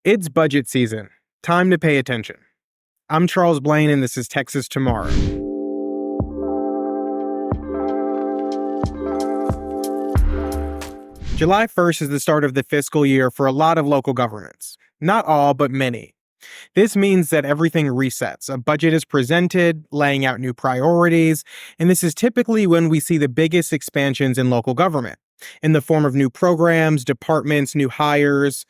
It's budget season. Time to pay attention. I'm Charles Blaine, and this is Texas Tomorrow. July 1st is the start of the fiscal year for a lot of local governments. Not all, but many. This means that everything resets. A budget is presented, laying out new priorities, and this is typically when we see the biggest expansions in local government, in the form of new programs, departments, new hires.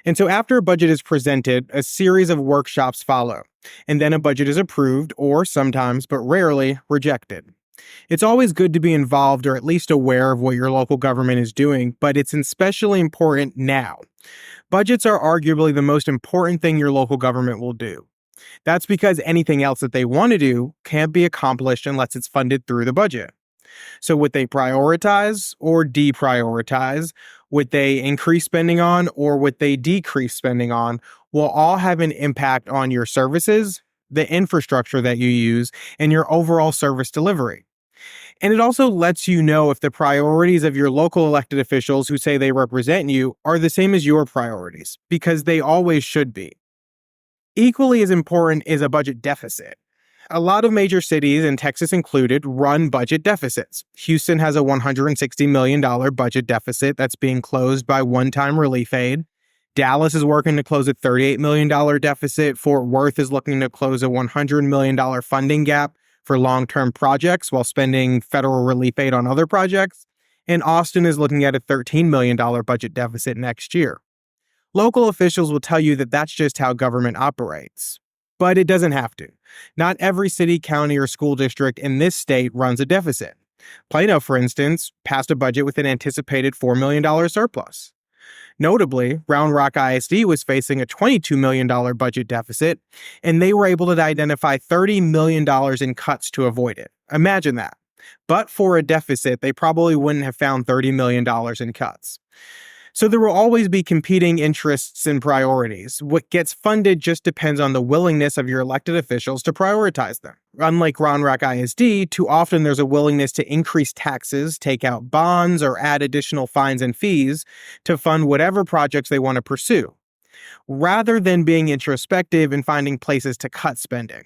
And so after a budget is presented, a series of workshops follow, and then a budget is approved, or sometimes, but rarely, rejected. It's always good to be involved or at least aware of what your local government is doing, but it's especially important now. Budgets are arguably the most important thing your local government will do. That's because anything else that they want to do can't be accomplished unless it's funded through the budget. So would they prioritize or deprioritize? Would they increase spending on or would they decrease spending on? Will all have an impact on your services, the infrastructure that you use, and your overall service delivery. And it also lets you know if the priorities of your local elected officials who say they represent you are the same as your priorities, because they always should be. Equally as important is a budget deficit. A lot of major cities, and Texas included, run budget deficits. Houston has a $160 million budget deficit that's being closed by one-time relief aid. Dallas is working to close a $38 million deficit. Fort Worth is looking to close a $100 million funding gap for long-term projects while spending federal relief aid on other projects. And Austin is looking at a $13 million budget deficit next year. Local officials will tell you that that's just how government operates. But it doesn't have to. Not every city, county, or school district in this state runs a deficit. Plano, for instance, passed a budget with an anticipated $4 million surplus. Notably, Round Rock ISD was facing a $22 million budget deficit, and they were able to identify $30 million in cuts to avoid it. Imagine that. But for a deficit, they probably wouldn't have found $30 million in cuts. So there will always be competing interests and priorities. What gets funded just depends on the willingness of your elected officials to prioritize them. Unlike Round Rock ISD, too often there's a willingness to increase taxes, take out bonds, or add additional fines and fees to fund whatever projects they want to pursue, rather than being introspective and finding places to cut spending.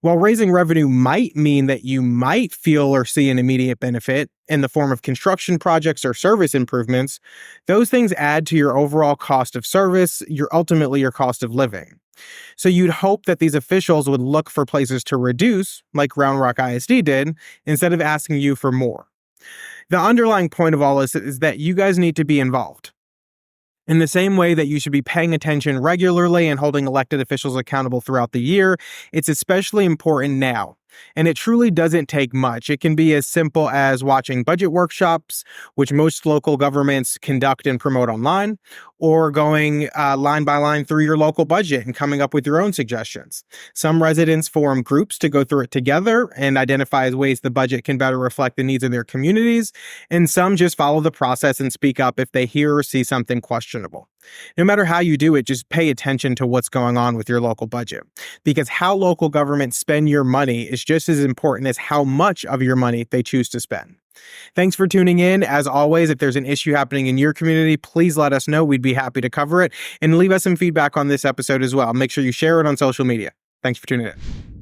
While raising revenue might mean that you might feel or see an immediate benefit in the form of construction projects or service improvements, those things add to your overall cost of service, ultimately your cost of living. So you'd hope that these officials would look for places to reduce, like Round Rock ISD did, instead of asking you for more. The underlying point of all this is that you guys need to be involved. In the same way that you should be paying attention regularly and holding elected officials accountable throughout the year, it's especially important now. And it truly doesn't take much. It can be as simple as watching budget workshops, which most local governments conduct and promote online, or going line by line through your local budget and coming up with your own suggestions. Some residents form groups to go through it together and identify ways the budget can better reflect the needs of their communities, and some just follow the process and speak up if they hear or see something questionable. No matter how you do it, just pay attention to what's going on with your local budget, because how local governments spend your money is just as important as how much of your money they choose to spend. Thanks for tuning in. As always, if there's an issue happening in your community, please let us know. We'd be happy to cover it, and leave us some feedback on this episode as well. Make sure you share it on social media. Thanks for tuning in.